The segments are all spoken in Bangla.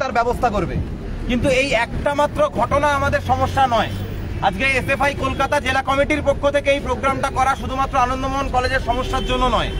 তার ব্যবস্থা করবে। কিন্তু এই একটা মাত্র ঘটনা আমাদের সমস্যা নয়। আজকে এসএফআই কলকাতা জেলা কমিটির পক্ষ থেকে এই প্রোগ্রামটা করা শুধুমাত্র আনন্দমোহন কলেজের সমস্যার জন্য নয়।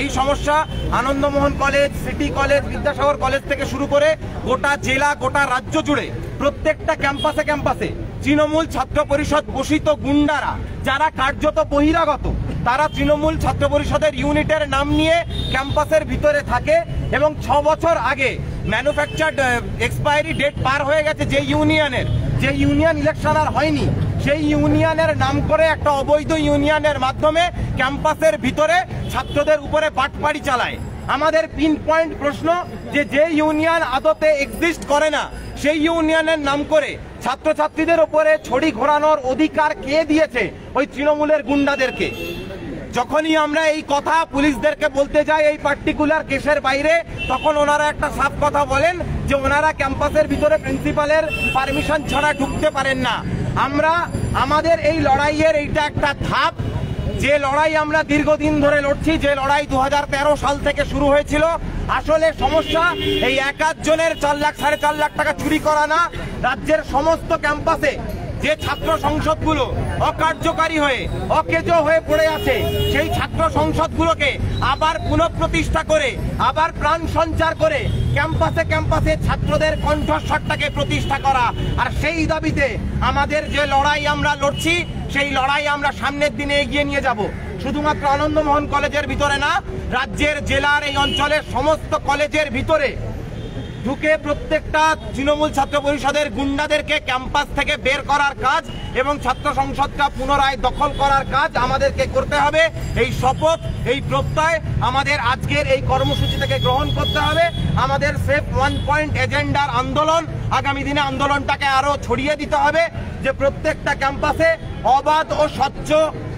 এই সমস্যা Ananda Mohan college, city college, Vidyasagar college থেকে শুরু করে গোটা জেলা, গোটা রাজ্য জুড়ে প্রত্যেকটা ক্যাম্পাসে ক্যাম্পাসে তৃণমূল ছাত্র পরিষদ পোষিত গুন্ডারা, যারা কার্যত বহিরাগত, তারা তৃণমূল ছাত্র পরিষদের ইউনিটের নাম নিয়ে ক্যাম্পাসের ভিতরে থাকে এবং 6 বছর আগে ম্যানুফ্যাকচার্ড এক্সপায়ারি ডেট পার হয়ে গেছে যে ইউনিয়ন ইলেকশন আর হয়নি, সেই ইউনিয়নের নাম করে একটা অবৈধ ইউনিয়নের মাধ্যমে ক্যাম্পাসের ভিতরে ছাত্রদের উপরে বাটপাড়ি চালায়। আমাদের পিন পয়েন্ট প্রশ্ন যে ইউনিয়ন আদতে এক্সিস্ট করে না, সেই ইউনিয়নের নাম করে ছাত্রছাত্রীদের উপরে ছড়ি ঘোরানোর অধিকার কে দিয়েছে? ওই তৃণমূলের গুন্ডাদেরকে। যখনই আমরা এই কথা পুলিশদেরকে বলতে যাই এই পার্টিকুলার কেসের বাইরে, তখন ওনারা একটা সাফ কথা বলেন যে ওনারা ক্যাম্পাসের ভিতরে প্রিন্সিপালের পারমিশন ছাড়া ঢুকতে পারেন না। আমাদের এই লড়াইয়ের এইটা একটা ধাপ, যে লড়াই আমরা দীর্ঘদিন ধরে লড়ছি, যে লড়াই 2013 সাল থেকে শুরু হয়েছিল। আসলে সমস্যা এই এক আধজনের 4 লাখ 4.5 লাখ টাকা চুরি করা না, রাজ্যের সমস্ত ক্যাম্পাসে যে ছাত্র সংসদগুলো অকার্যকারী হয়ে অকেজো হয়ে পড়ে আছে, সেই ছাত্র সংসদগুলোকে আবার পুনঃপ্রতিষ্ঠা করে, আবার প্রাণ সঞ্চার করে ক্যাম্পাসে ক্যাম্পাসে ছাত্রদের কণ্ঠস্বরটাকে প্রতিষ্ঠা করা। আর সেই দাবিতে আমাদের যে লড়াই আমরা লড়ছি, সেই লড়াই আমরা সামনের দিনে এগিয়ে নিয়ে যাব। শুধুমাত্র আনন্দমোহন কলেজের ভিতরে না, রাজ্যের, জেলার, এই অঞ্চলের সমস্ত কলেজের ভিতরে ঢুকে প্রত্যেকটা তৃণমূল ছাত্র পরিষদের গুন্ডাদেরকে ক্যাম্পাস থেকে বের করার কাজ এবং ছাত্র সংসদটা পুনরায় দখল করার কাজ আমাদেরকে করতে হবে। এই শপথ, এই প্রত্যয় আমাদের আজকের এই কর্মসূচি থেকে গ্রহণ করতে হবে। আমাদের সেফ 1 পয়েন্ট এজেন্ডার আন্দোলন, আগামী দিনে আন্দোলনটাকে আরো ছড়িয়ে দিতে হবে যে প্রত্যেকটা ক্যাম্পাসে অবাধ ও স্বচ্ছ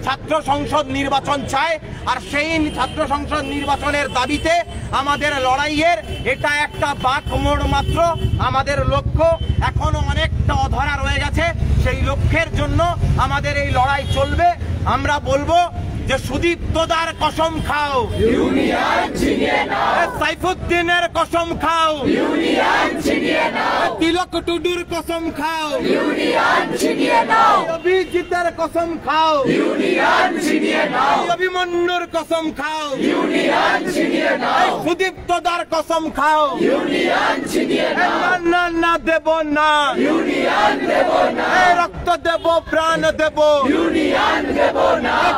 ছাত্র সংসদ নির্বাচন চায়। আর সেই ছাত্র সংসদ নির্বাচনের দাবিতে আমাদের লড়াইয়ের এটা একটা বাঁক মোড় মাত্র। আমাদের লক্ষ্য এখনো অনেকটা অধরা রয়ে গেছে, সেই লক্ষ্যের জন্য আমাদের এই লড়াই চলবে। আমরা বলবো যে সুদীপ্তদার কসম খাও, সাইফুদ্দিনের কসম খাও, তিলক টুডুর কসম খাও, অভিজিতের কসম খাও, অভিমন্যুর কসম খাও, সুদীপ্তদার কসম খাও। না না দেব না, রক্ত দেব, প্রাণ দেব,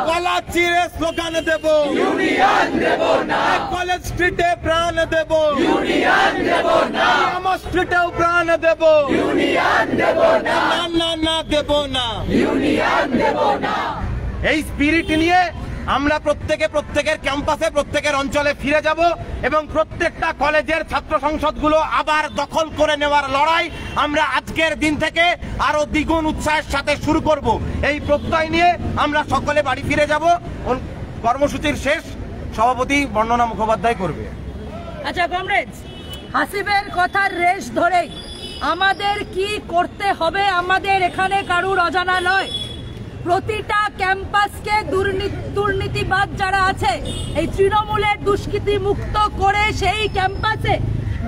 গলা চিরে স্লোগান দেব, কলেজ স্ট্রিটে প্রাণ দেব, আমার স্ট্রিটেও প্রাণ দেব, না না দেব না। এই স্পিরিট নিয়ে আমরা প্রত্যেকের ক্যাম্পাসে, প্রত্যেকের অঞ্চলে ফিরে যাব এবং প্রত্যেকটা কলেজের ছাত্র সংসদগুলো আবার দখল করে নেওয়ার লড়াই আমরা আজকের দিন থেকে আরো দ্বিগুণ উৎসাহের সাথে শুরু করব। এই প্রত্যয় নিয়ে আমরা সকলে বাড়ি ফিরে যাব। কর্মসূচির শেষ সভাপতি বর্ণনা মুখোপাধ্যায় করবে। আচ্ছা কমরেডস, হাসিবের কথার রেশ ধরে আমাদের কি করতে হবে আমাদের এখানে কারুর অজানা নয়। প্রতিটা ক্যাম্পাসকে দুর্নীতিবাদ যারা আছে এই তৃণমূলের দুষ্কৃতি মুক্ত করে সেই ক্যাম্পাসে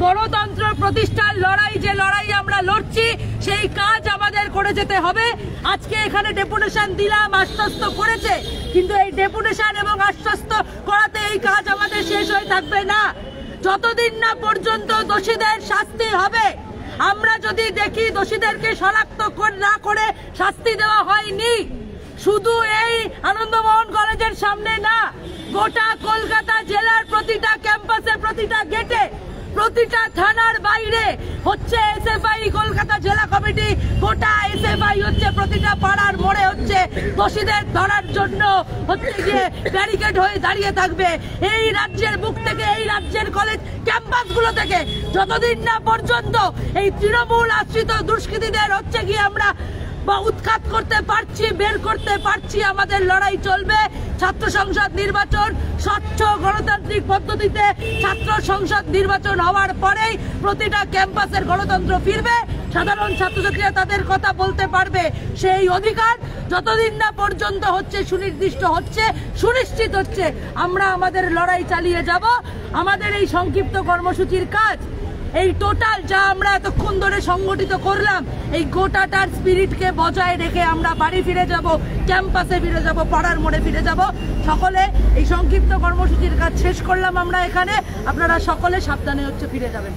গণতন্ত্র প্রতিষ্ঠার লড়াই, যে লড়াই আমরা লড়ছি, সেই কাজ আমাদের করে যেতে হবে। আজকে এখানে ডেপুটেশন দিলাম, আশ্বস্ত করেছে, কিন্তু এই ডেপুটেশন এবং আশ্বস্ত করাতে এই কাজ আমাদের শেষ হয়ে থাকবে না। যতদিন না পর্যন্ত দোষীদের শাস্তি হবে, আমরা যদি দেখি দোষীদেরকে শনাক্ত না করে শাস্তি দেওয়া হয়নি, শুধু এই আনন্দমোহন কলেজের সামনে না, গোটা কলকাতা জেলার প্রতিটা ক্যাম্পাসে, প্রতিটা গেটে, প্রতিটা থানার বাইরে হচ্ছে এসএফআই কলকাতা জেলা কমিটি, গোটা এসএফআই হচ্ছে প্রতিটা পাড়ার মোড়ে হচ্ছে দোষীদের ধরার জন্য হচ্ছে গিয়ে ব্যারিকেড হয়ে দাঁড়িয়ে থাকবে। এই রাজ্যের বুক থেকে, এই রাজ্যের কলেজ ক্যাম্পাসগুলো থেকে যতদিন না পর্যন্ত এই তৃণমূল আশ্রিত দুষ্কৃতীদের হচ্ছে গিয়ে আমরা উৎখাত করতে পারছি, বের করতে পারছি, আমাদের লড়াই চলবে। ছাত্র সংসদ নির্বাচন স্বচ্ছ গণতান্ত্রিক পদ্ধতিতে ছাত্র সংসদ নির্বাচন হওয়ার পরেই প্রতিটা ক্যাম্পাসের গণতন্ত্র ফিরবে, সাধারণ ছাত্রছাত্রীরা তাদের কথা বলতে পারবে। সেই অধিকার যতদিন না পর্যন্ত হচ্ছে সুনির্দিষ্ট হচ্ছে, সুনিশ্চিত হচ্ছে, আমরা আমাদের লড়াই চালিয়ে যাব। আমাদের এই সংক্ষিপ্ত কর্মসূচির কাজ এই টোটাল যা আমরা এতক্ষণ ধরে সংগঠিত করলাম, এই গোটাটার স্পিরিটকে বজায় রেখে আমরা বাড়ি ফিরে যাব, ক্যাম্পাসে ফিরে যাব, পাড়ার মোড়ে ফিরে যাব। সকলে এই সংক্ষিপ্ত কর্মসূচির কাজ শেষ করলাম আমরা এখানে। আপনারা সকলে সাবধানে ফিরে যাবেন।